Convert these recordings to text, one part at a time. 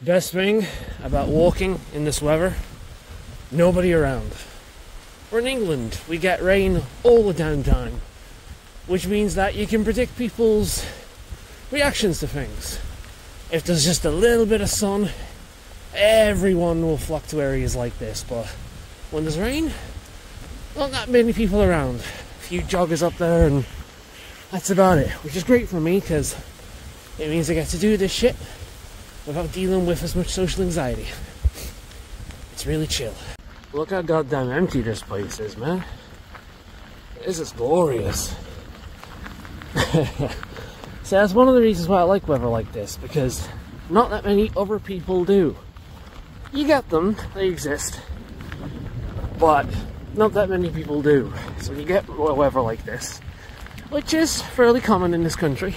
Best thing about walking in this weather, nobody around. We're in England, we get rain all the damn time, which means that you can predict people's reactions to things. If there's just a little bit of sun, everyone will flock to areas like this, but when there's rain, not that many people around. A few joggers up there and that's about it, which is great for me because it means I get to do this shit without dealing with as much social anxiety. It's really chill. Look how goddamn empty this place is, man. This is glorious. So that's one of the reasons why I like weather like this, because not that many other people do. You get them, they exist, but not that many people do. So when you get weather like this, which is fairly common in this country,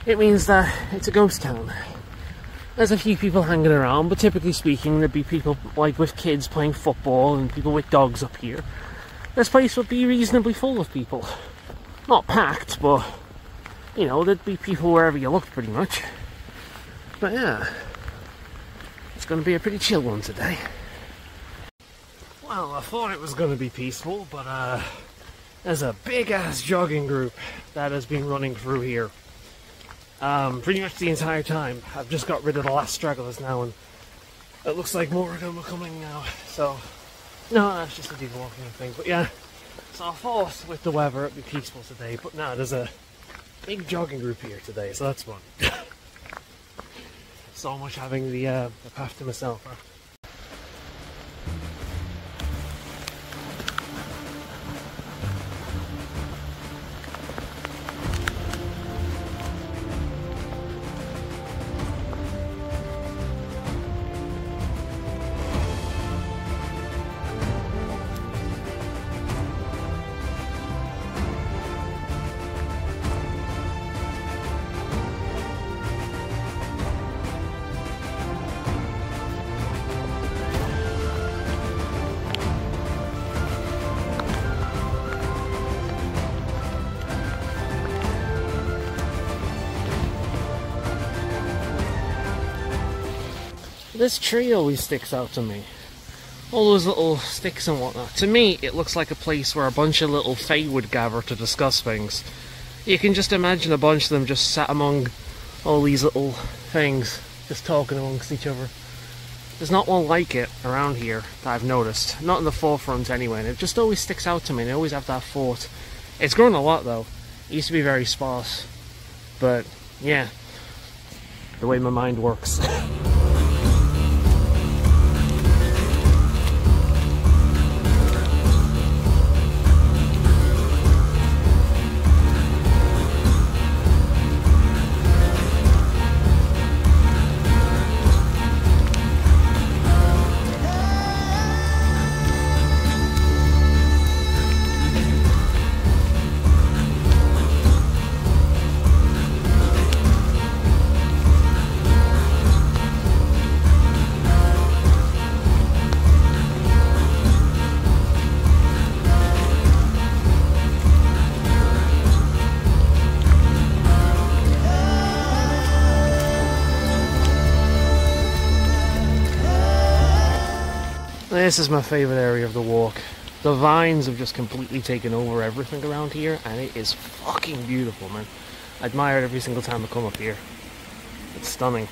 it means that it's a ghost town. There's a few people hanging around, but typically speaking, there'd be people like with kids playing football and people with dogs up here. This place would be reasonably full of people. Not packed, but, you know, there'd be people wherever you looked pretty much. But yeah, it's going to be a pretty chill one today. Well, I thought it was going to be peaceful, but there's a big-ass jogging group that has been running through here. Pretty much the entire time. I've just got rid of the last stragglers now, and it looks like more of them are coming now. So, no, that's just a deep walking thing. But yeah, so I thought with the weather it'd be peaceful today, but no, there's a big jogging group here today, so that's fun. So much having the path to myself. Huh? This tree always sticks out to me. All those little sticks and whatnot. To me, it looks like a place where a bunch of little fae would gather to discuss things. You can just imagine a bunch of them just sat among all these little things, just talking amongst each other. There's not one like it around here that I've noticed. Not in the forefront anyway, and it just always sticks out to me. They always have that thought. It's grown a lot though. It used to be very sparse. But, yeah. The way my mind works. This is my favourite area of the walk. The vines have just completely taken over everything around here, and it is fucking beautiful, man. I admire it every single time I come up here. It's stunning.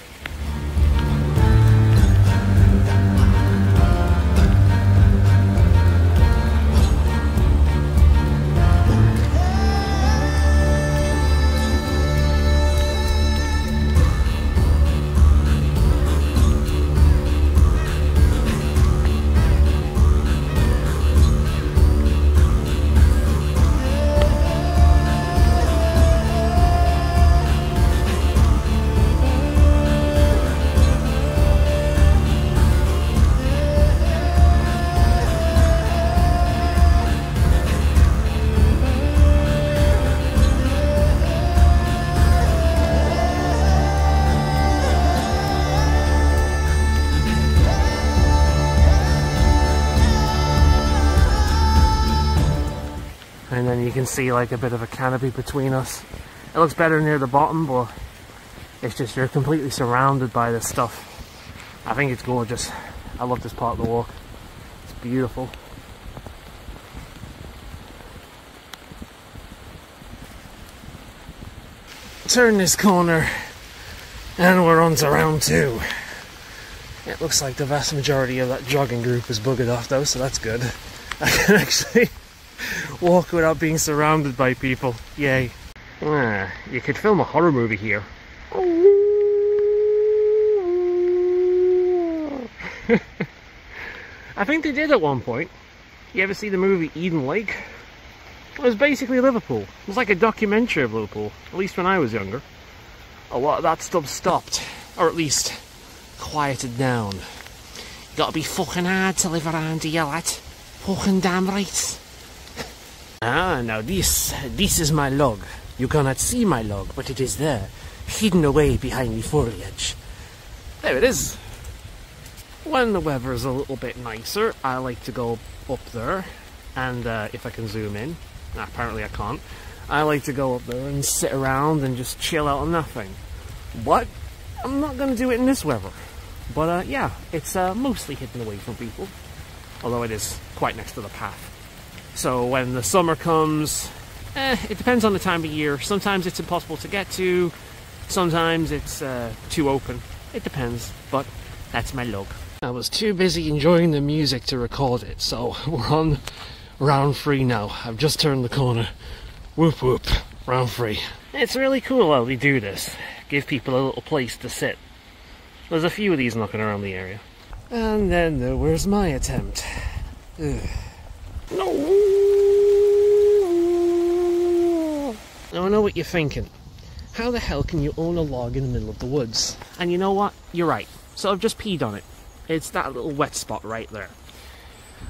And then you can see like a bit of a canopy between us. It looks better near the bottom, but It's just you're completely surrounded by this stuff. I think it's gorgeous. I love this part of the walk. It's beautiful. Turn this corner and we're on to round 2. It looks like the vast majority of that jogging group is buggered off though, so that's good. I can actually walk without being surrounded by people. Yay. You could film a horror movie here. I think they did at one point. You ever see the movie Eden Lake? It was basically Liverpool. It was like a documentary of Liverpool, at least when I was younger. A lot of that stuff stopped, or at least quieted down. You gotta be fucking hard to live around here, lad. Fucking damn right. Now this is my log. You cannot see my log, but it is there, hidden away behind the foliage. There it is. When the weather is a little bit nicer, I like to go up there, and if I can zoom in, apparently I can't, I like to go up there and sit around and just chill out on nothing. But I'm not going to do it in this weather. But yeah, it's mostly hidden away from people, although it is quite next to the path. So when the summer comes, it depends on the time of year. Sometimes it's impossible to get to, sometimes it's too open. It depends, but that's my log. I was too busy enjoying the music to record it, so we're on round 3 now. I've just turned the corner. Whoop whoop, round 3. It's really cool how they do this. Give people a little place to sit. There's a few of these knocking around the area. And then there was my attempt. Ugh. No. Now I know what you're thinking. How the hell can you own a log in the middle of the woods? And you know what? You're right. So I've just peed on it. It's that little wet spot right there.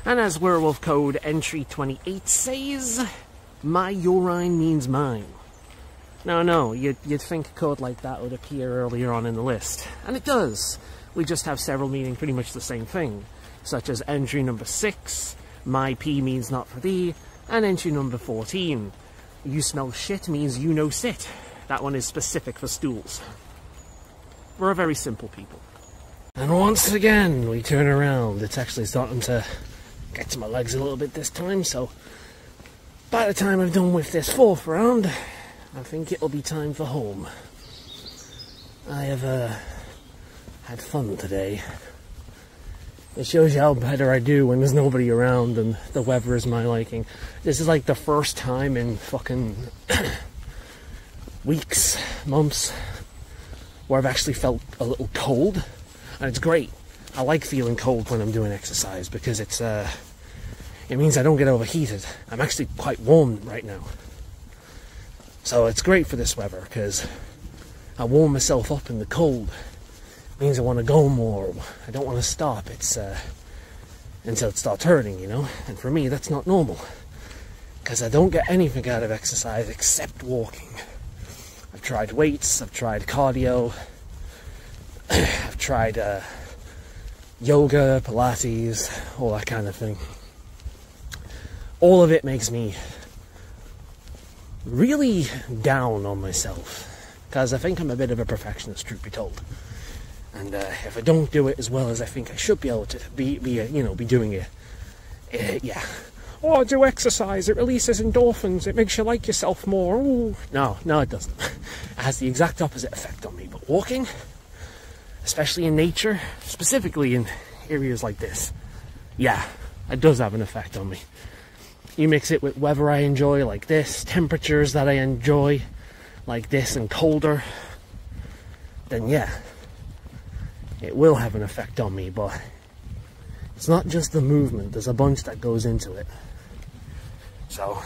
And as Werewolf Code entry 28 says, my urine means mine. Now, no, you'd think a code like that would appear earlier on in the list. And it does. We just have several meaning pretty much the same thing. Such as entry number 6, my pee means not for thee, and entry number 14, you smell shit means you no sit. That one is specific for stools. We're a very simple people. And once again, we turn around. It's actually starting to get to my legs a little bit this time, so by the time I'm done with this 4th round, I think it'll be time for home. I have had fun today. It shows you how better I do when there's nobody around and the weather is my liking. This is like the first time in fucking weeks, months, where I've actually felt a little cold. And it's great. I like feeling cold when I'm doing exercise because it means I don't get overheated. I'm actually quite warm right now. So it's great for this weather because I warm myself up in the cold. It means I want to go more. I don't want to stop. It's until it starts hurting, you know. And for me, that's not normal because I don't get anything out of exercise except walking. I've tried weights. I've tried cardio. I've tried yoga, Pilates, all that kind of thing. All of it makes me really down on myself because I think I'm a bit of a perfectionist, truth be told. And if I don't do it as well as I think I should be able to be doing it, yeah. Oh, do exercise, it releases endorphins, it makes you like yourself more. Ooh. No, it doesn't. It has the exact opposite effect on me. But walking, especially in nature, specifically in areas like this, yeah, it does have an effect on me. You mix it with weather I enjoy like this, temperatures that I enjoy like this and colder, then yeah, it will have an effect on me. But it's not just the movement, there's a bunch that goes into it. So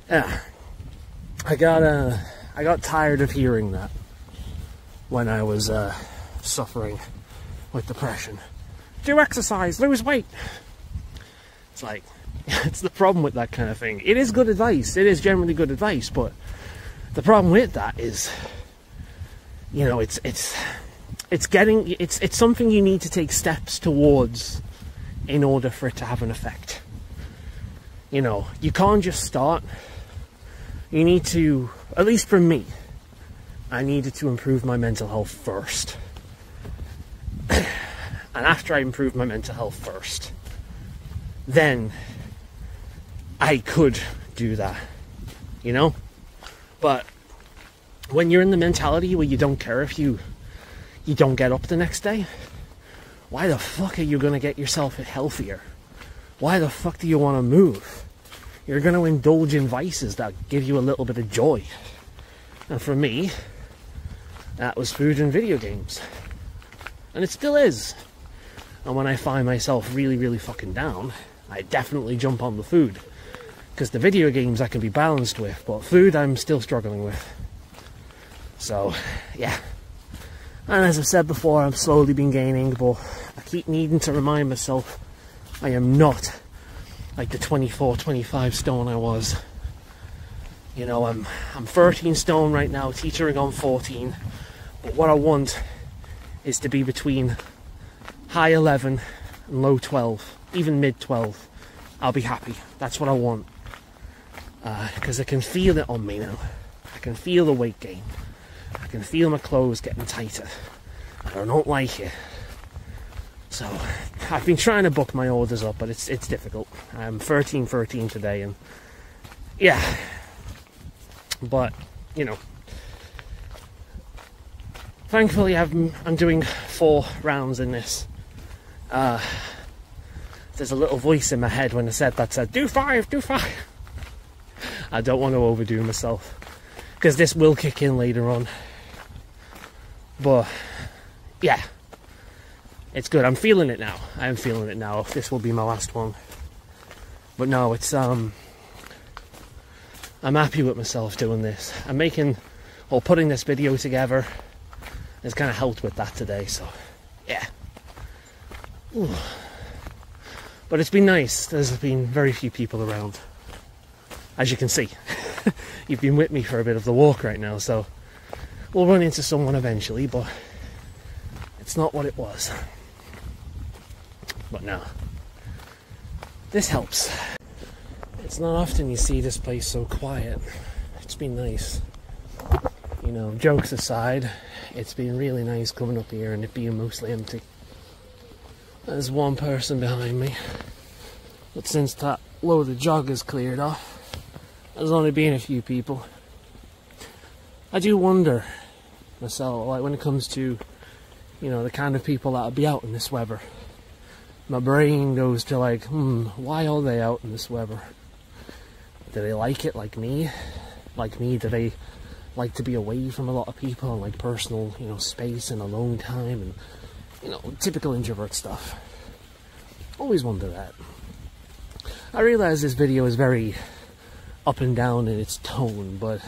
yeah, I got tired of hearing that when I was suffering with depression. Do exercise, lose weight. It's like, it's the problem with that kind of thing. It is good advice, it is generally good advice, but the problem with that is, you know, it's something you need to take steps towards in order for it to have an effect. You know, you can't just start. You need to, at least for me, I needed to improve my mental health first. And after I improved my mental health first, then I could do that, you know? But when you're in the mentality where you don't care if you don't get up the next day, why the fuck are you going to get yourself healthier? Why the fuck do you want to move? You're going to indulge in vices that give you a little bit of joy. And for me, that was food and video games. And it still is. And when I find myself really, really fucking down, I definitely jump on the food. Because the video games I can be balanced with, but food I'm still struggling with. So, yeah. And as I've said before, I've slowly been gaining, but I keep needing to remind myself I am not like the 24, 25 stone I was. You know, I'm 13 stone right now, teetering on 14. But what I want is to be between high 11 and low 12, even mid 12. I'll be happy. That's what I want. Because I can feel it on me now. I can feel the weight gain. I can feel my clothes getting tighter. And I don't like it. So, I've been trying to book my orders up, but it's difficult. I'm 13 today, and yeah. But, you know, thankfully I'm doing 4 rounds in this. There's a little voice in my head when I said that said, do 5. I don't want to overdo myself, because this will kick in later on. But, yeah. It's good. I'm feeling it now. I am feeling it now. This will be my last one. But no, it's, I'm happy with myself doing this. I'm putting this video together has kind of helped with that today, so, yeah. Ooh. But it's been nice. There's been very few people around. As you can see. You've been with me for a bit of the walk right now, so we'll run into someone eventually, but it's not what it was. But no, this helps. It's not often you see this place so quiet. It's been nice. You know, jokes aside, it's been really nice coming up here and it being mostly empty. There's one person behind me, but since that load of joggers cleared off, there's only been a few people. I do wonder myself, like when it comes to, you know, the kind of people that'll be out in this weather. My brain goes to like, why are they out in this weather? Do they like it like me? Like me, do they like to be away from a lot of people and like personal, you know, space and alone time and, you know, typical introvert stuff? Always wonder that. I realise this video is very up and down in its tone, but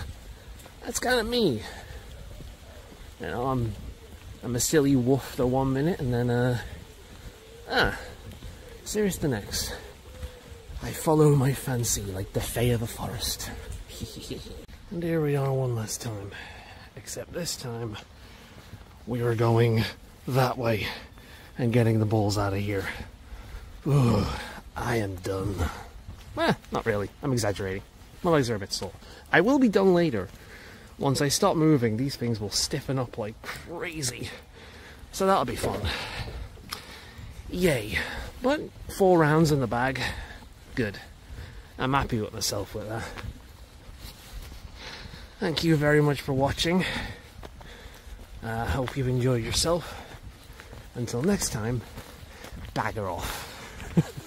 that's kind of me. You know, I'm a silly woof the 1 minute, and then, serious the next. I follow my fancy like the Fae of the forest. And here we are one last time. Except this time, we are going that way and getting the balls out of here. Ooh, I am done. Well, not really. I'm exaggerating. My legs are a bit sore. I will be done later. Once I stop moving, these things will stiffen up like crazy. So that'll be fun. Yay. But 4 rounds in the bag. Good. I'm happy with myself with that. Thank you very much for watching. I hope you've enjoyed yourself. Until next time, bagger off.